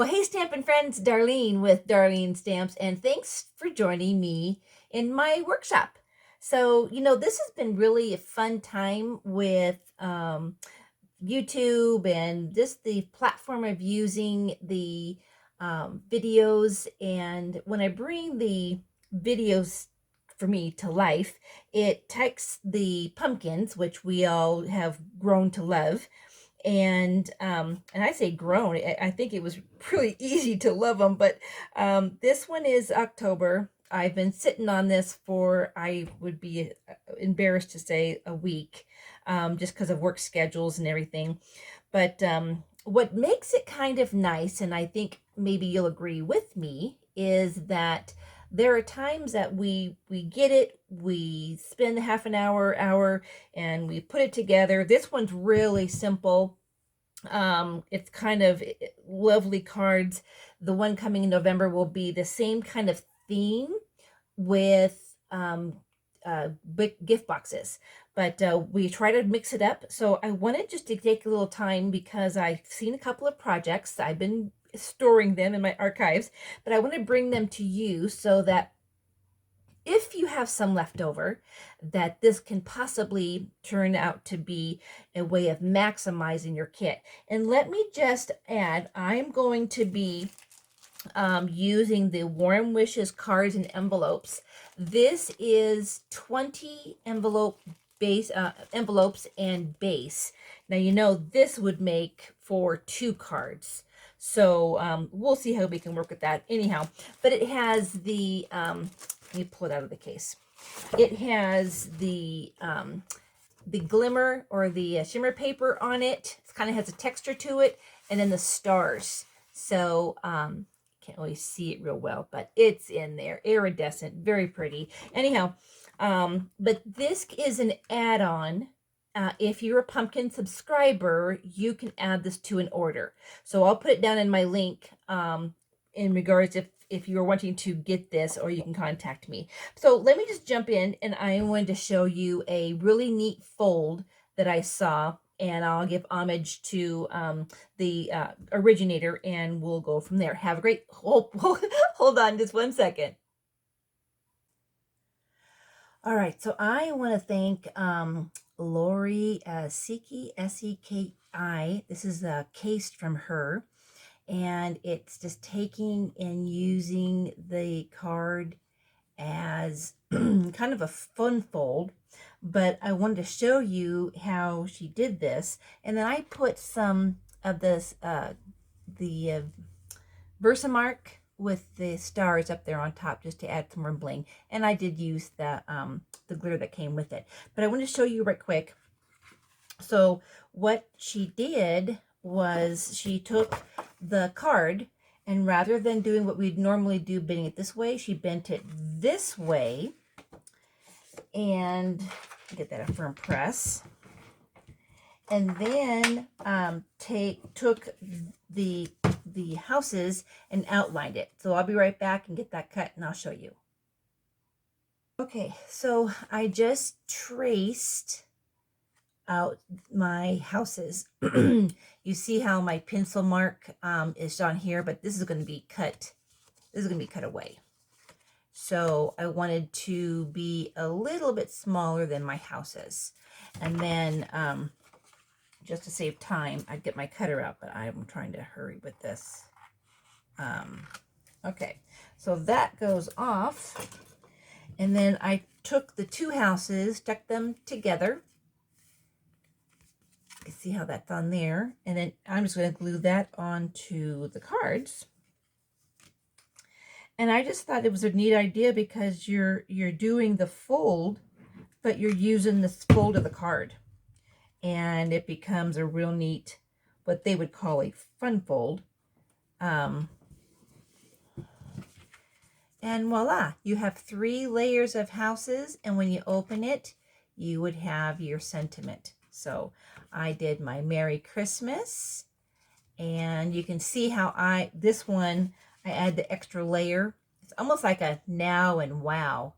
Well, hey, Stampin' Friends, Darlene with Darlene Stamps, and thanks for joining me in my workshop. So, this has been really a fun time with YouTube and just the platform of using the videos. And when I bring the videos for me to life, it takes the pumpkins, which we all have grown to love, and I say grown. I think it was really easy to love them, but this one is October. I've been sitting on this for, I would be embarrassed to say, a week, just because of work schedules and everything. But what makes it kind of nice, and I think maybe you'll agree with me, is that there are times that we get it, we spend half an hour, and we put it together. This one's really simple. It's kind of lovely cards. The one coming in November will be the same kind of theme with big gift boxes, but we try to mix it up. So I wanted just to take a little time because I've seen a couple of projects. I've been storing them in my archives, but I want to bring them to you so that if you have some left over, that this can possibly turn out to be a way of maximizing your kit. And let me just add, I'm going to be using the Warm Wishes cards and envelopes. This is 20 envelopes and base. Now, this would make for 2 cards. So we'll see how we can work with that anyhow. But it has the, let me pull it out of the case. It has the glimmer or the shimmer paper on it. It kind of has a texture to it, and then the stars. So can't really see it real well, but it's in there, iridescent, very pretty. Anyhow, but this is an add-on. If you're a pumpkin subscriber, you can add this to an order. So I'll put it down in my link in regards if you're wanting to get this, or you can contact me. So let me just jump in, and I'm going to show you a really neat fold that I saw, and I'll give homage to the originator, and we'll go from there. Have a great, hold on just one second. All right, so I want to thank Lori Seki, S-E-K-I. This is a case from her, and it's just taking and using the card as kind of a fun fold. But I wanted to show you how she did this, and then I put some of this the Versamark with the stars up there on top just to add some more bling, and I did use the glitter that came with it. But I want to show you right quick. So what she did was she took the card, and rather than doing what we'd normally do, bending it this way, she bent it this way, and get that a firm press, and then took the houses and outlined it. So I'll be right back and get that cut, and I'll show you. Okay, so I just traced out my houses. You see how my pencil mark is on here, but this is going to be cut. This is going to be cut away. So I wanted to be a little bit smaller than my houses. And then just to save time, I'd get my cutter out, but I'm trying to hurry with this. Okay, so that goes off. And then I took the 2 houses, stuck them together. You can see how that's on there. And then I'm just going to glue that onto the cards. And I just thought it was a neat idea because you're doing the fold, but you're using this fold of the card. And it becomes a real neat, what they would call a fun fold. And voila, you have 3 layers of houses, and when you open it, you would have your sentiment. So I did my Merry Christmas, and you can see how this one, I add the extra layer. It's almost like a now and wow.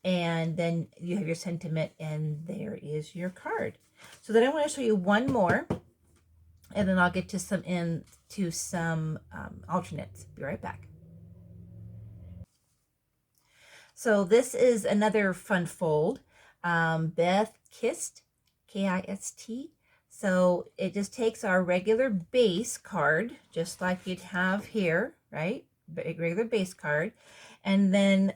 And then you have your sentiment, and there is your card. So then I want to show you one more. and then I'll get to some alternates. Be right back. So this is another fun fold. Beth Kist, Kist. So it just takes our regular base card, just like you'd have here, right? Regular base card. And then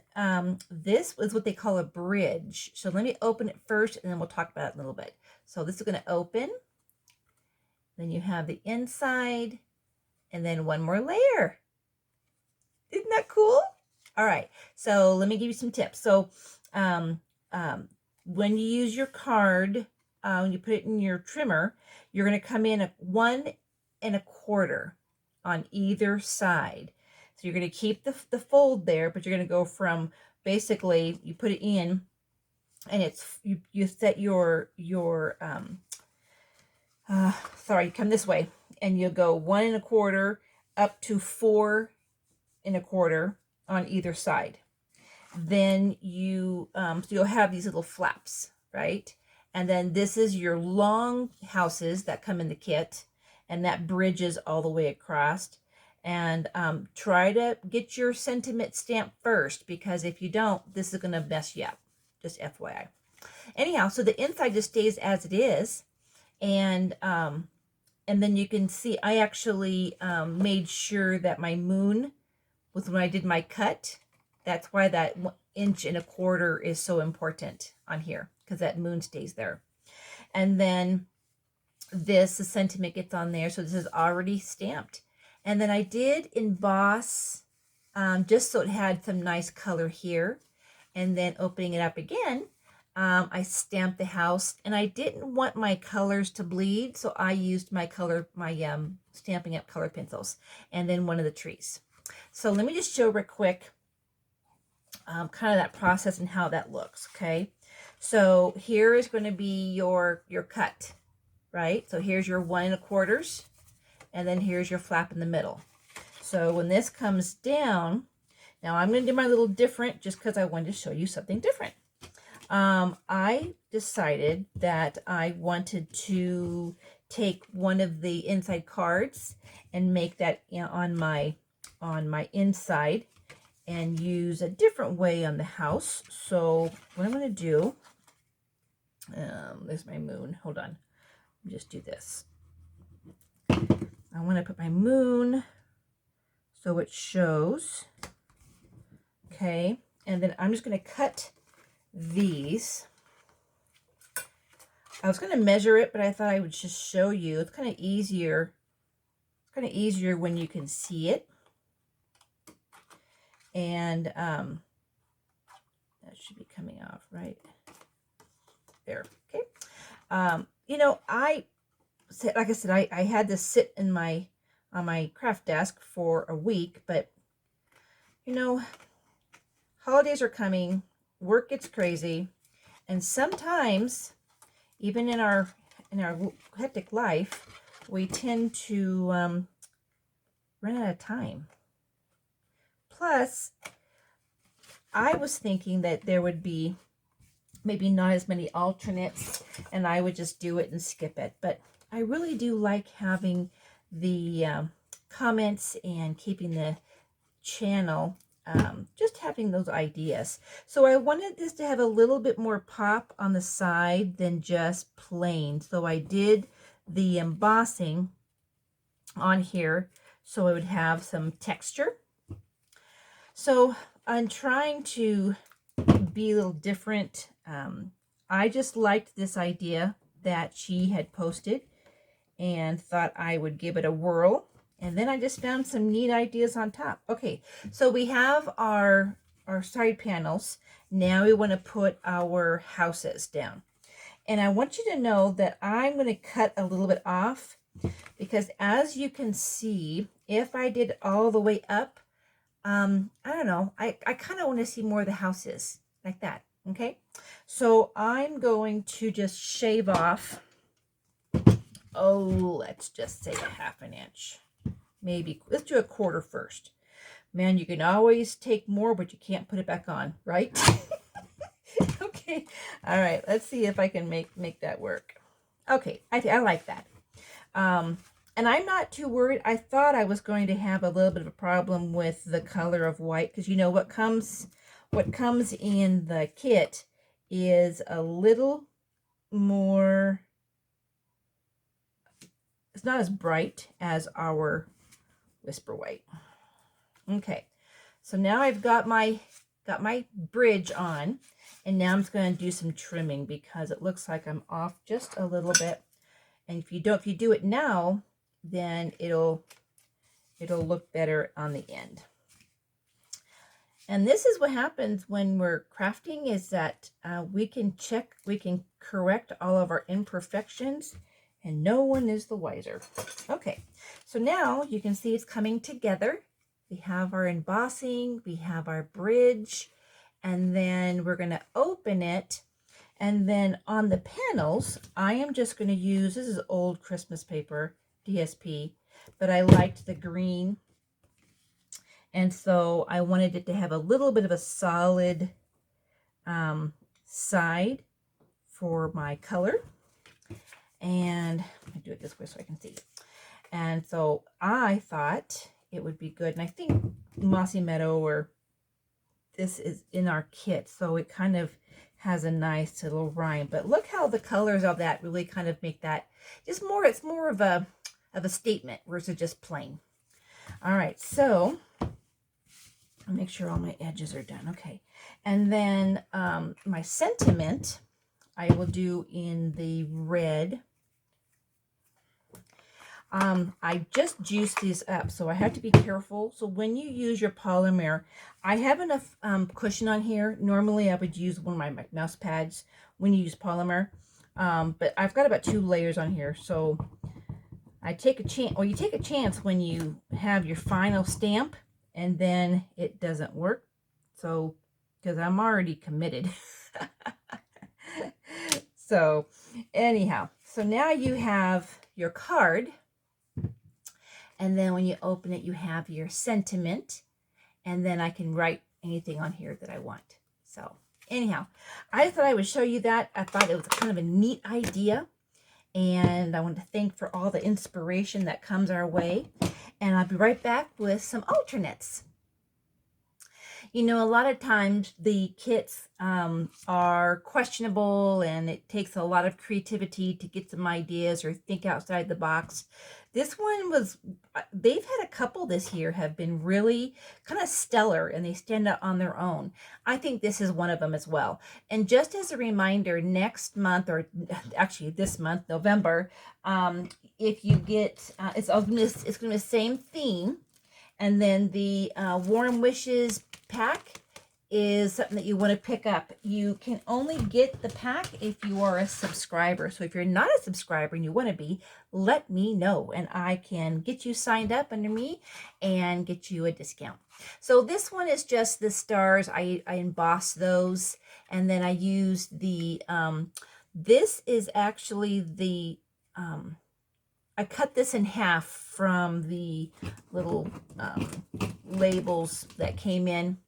this is what they call a bridge. So let me open it first, and then we'll talk about it a little bit. So this is going to open. Then you have the inside, and then one more layer. Isn't that cool? All right, so let me give you some tips. So when you use your card, when you put it in your trimmer, you're going to come in at 1 1/4 on either side. So you're going to keep the fold there, but you're going to go from, basically, you put it in, and it's you set your sorry, come this way, and you'll go 1 1/4 up to 4 1/4 on either side. Then you so you'll have these little flaps, right? And then this is your long houses that come in the kit, and that bridges all the way across. And try to get your sentiment stamp first, because if you don't, this is going to mess you up. Just FYI. Anyhow, so the inside just stays as it is, and then you can see I actually made sure that my moon was when I did my cut. That's why that 1 1/4 is so important on here, because that moon stays there. And then the sentiment gets on there. So this is already stamped. And then I did emboss just so it had some nice color here. And then opening it up again, I stamped the house, and I didn't want my colors to bleed, so I used my Stampin' Up color pencils, and then one of the trees. So let me just show real quick kind of that process and how that looks. Okay, so here is going to be your cut, right? So here's your 1 1/4, and then here's your flap in the middle. So when this comes down, now I'm going to do my little different, just because I wanted to show you something different. I decided that I wanted to take one of the inside cards and make that on my inside, and use a different way on the house. So what I'm going to do, there's my moon. Hold on. Let me just do this. I want to put my moon so it shows. Okay. And then I'm just going to cut these. I was going to measure it, but I thought I would just show you. It's kind of easier. It's kind of easier when you can see it. And that should be coming off right there. Okay. You know, like I said, I had this sit on my craft desk for a week, but you know, holidays are coming, work gets crazy, and sometimes even in our hectic life, we tend to run out of time. Plus, I was thinking that there would be maybe not as many alternates, and I would just do it and skip it. But I really do like having the comments and keeping the channel, just having those ideas. So I wanted this to have a little bit more pop on the side than just plain. So I did the embossing on here so it would have some texture. So I'm trying to be a little different. I just liked this idea that she had posted and thought I would give it a whirl. And then I just found some neat ideas on top. Okay, so we have our side panels. Now we want to put our houses down. And I want you to know that I'm going to cut a little bit off, because as you can see, if I did all the way up, I don't know, I kind of want to see more of the houses like that. Okay, so I'm going to just shave off, let's just say 1/2 inch. Maybe let's do 1/4 first. Man, you can always take more, but you can't put it back on, right? Okay, all right, let's see if I can make that work. Okay, I like that. And I'm not too worried. I thought I was going to have a little bit of a problem with the color of white, because you know what comes in the kit is a little more, it's not as bright as our Whisper White. Okay, so now I've got my bridge on, and now I'm just going to do some trimming because it looks like I'm off just a little bit. And if you do it now, then it'll look better on the end. And this is what happens when we're crafting, is that we can correct all of our imperfections, and no one is the wiser. Okay, so now you can see it's coming together. We have our embossing, we have our bridge, and then we're going to open it. And then on the panels, I am just going to use, this is old Christmas paper, DSP, but I liked the green. And so I wanted it to have a little bit of a solid side for my color. And let me do it this way so I can see. And so I thought it would be good. And I think Mossy Meadow, or this is in our kit, so it kind of has a nice little rhyme. But look how the colors of that really kind of make that just more, it's more of a statement versus just plain. All right, so I'll make sure all my edges are done. Okay, and then my sentiment I will do in the red. I just juiced these up, so I have to be careful. So when you use your polymer, I have enough cushion on here. Normally I would use one of my mouse pads when you use polymer, but I've got about 2 layers on here, so I take a chance, or you take a chance when you have your final stamp and then it doesn't work. So, because I'm already committed. So anyhow, so now you have your card, and then when you open it, you have your sentiment, and then I can write anything on here that I want. So anyhow, I thought I would show you that. I thought it was kind of a neat idea, and I want to thank for all the inspiration that comes our way. And I'll be right back with some alternates. You know, a lot of times the kits are questionable, and it takes a lot of creativity to get some ideas or think outside the box. This one was, they've had a couple this year have been really kind of stellar, and they stand out on their own. I think this is one of them as well. And just as a reminder, next month, or actually this month, November, if you get, it's going to be the same theme. And then the Warm Wishes pack is something that you want to pick up. You can only get the pack if you are a subscriber. So if you're not a subscriber and you want to be, let me know, and I can get you signed up under me and get you a discount. So this one is just the stars. I embossed those, and then I used the, this is actually the, I cut this in half from the little labels that came in.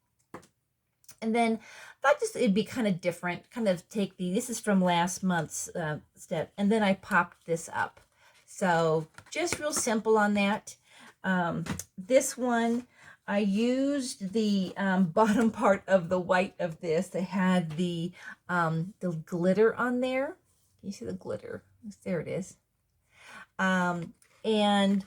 And then I thought just it'd be kind of different, kind of take this is from last month's step, and then I popped this up. So just real simple on that. This one, I used the bottom part of the white of this that had the glitter on there. Can you see the glitter? There it is. And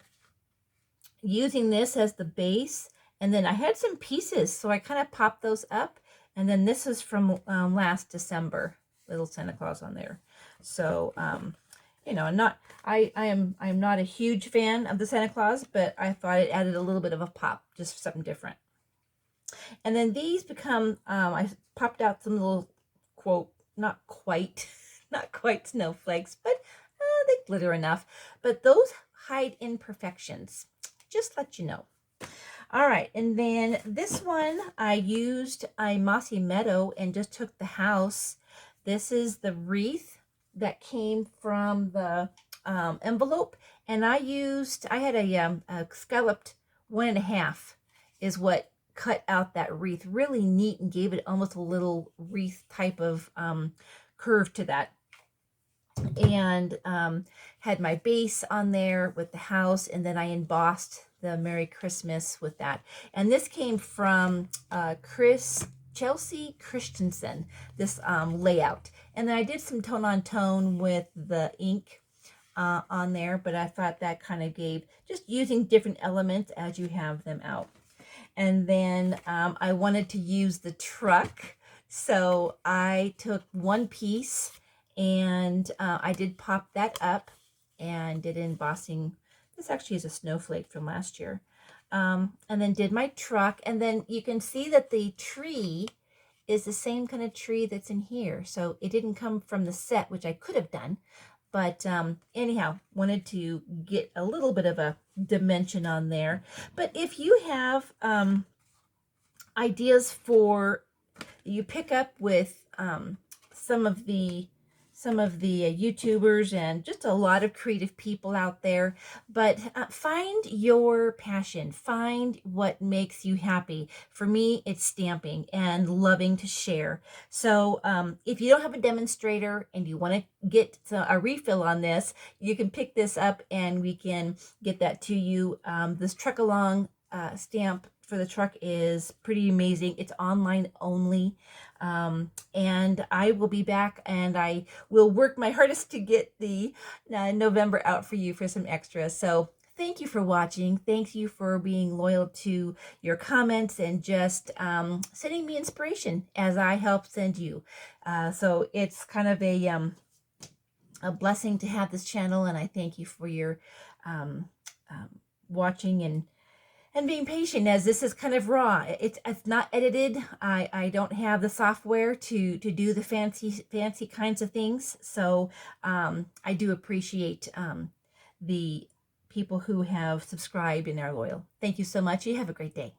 using this as the base, and then I had some pieces, so I kind of popped those up. And then this is from last December, little Santa Claus on there. So you know, I'm not a huge fan of the Santa Claus, but I thought it added a little bit of a pop, just something different. And then these become, I popped out some little, quote, not quite snowflakes, but they glitter enough. But those hide imperfections, just let you know. All right, and then this one, I used a Mossy Meadow and just took the house. This is the wreath that came from the envelope, and I had a scalloped 1.5 is what cut out that wreath really neat and gave it almost a little wreath type of curve to that. and had my base on there with the house, and then I embossed the Merry Christmas with that. And this came from Chelsea Christensen, this layout. And then I did some tone on tone with the ink on there, but I thought that kind of gave, just using different elements as you have them out. And then I wanted to use the truck. So I took one piece and I did pop that up and did embossing. This actually is a snowflake from last year. And then did my truck. And then you can see that the tree is the same kind of tree that's in here. So it didn't come from the set, which I could have done. But anyhow, wanted to get a little bit of a dimension on there. But if you have ideas for, you pick up with some of the YouTubers and just a lot of creative people out there, but find your passion, find what makes you happy. For me, it's stamping and loving to share. So if you don't have a demonstrator and you want to get a refill on this, you can pick this up and we can get that to you. This truck along stamp for the truck is pretty amazing. It's online only. And I will be back and I will work my hardest to get the November out for you for some extras. So thank you for watching. Thank you for being loyal to your comments and just sending me inspiration as I help send you. So it's kind of a blessing to have this channel, and I thank you for your watching and being patient, as this is kind of raw. It's not edited. I don't have the software to do the fancy kinds of things. So I do appreciate the people who have subscribed and are loyal. Thank you so much. You have a great day.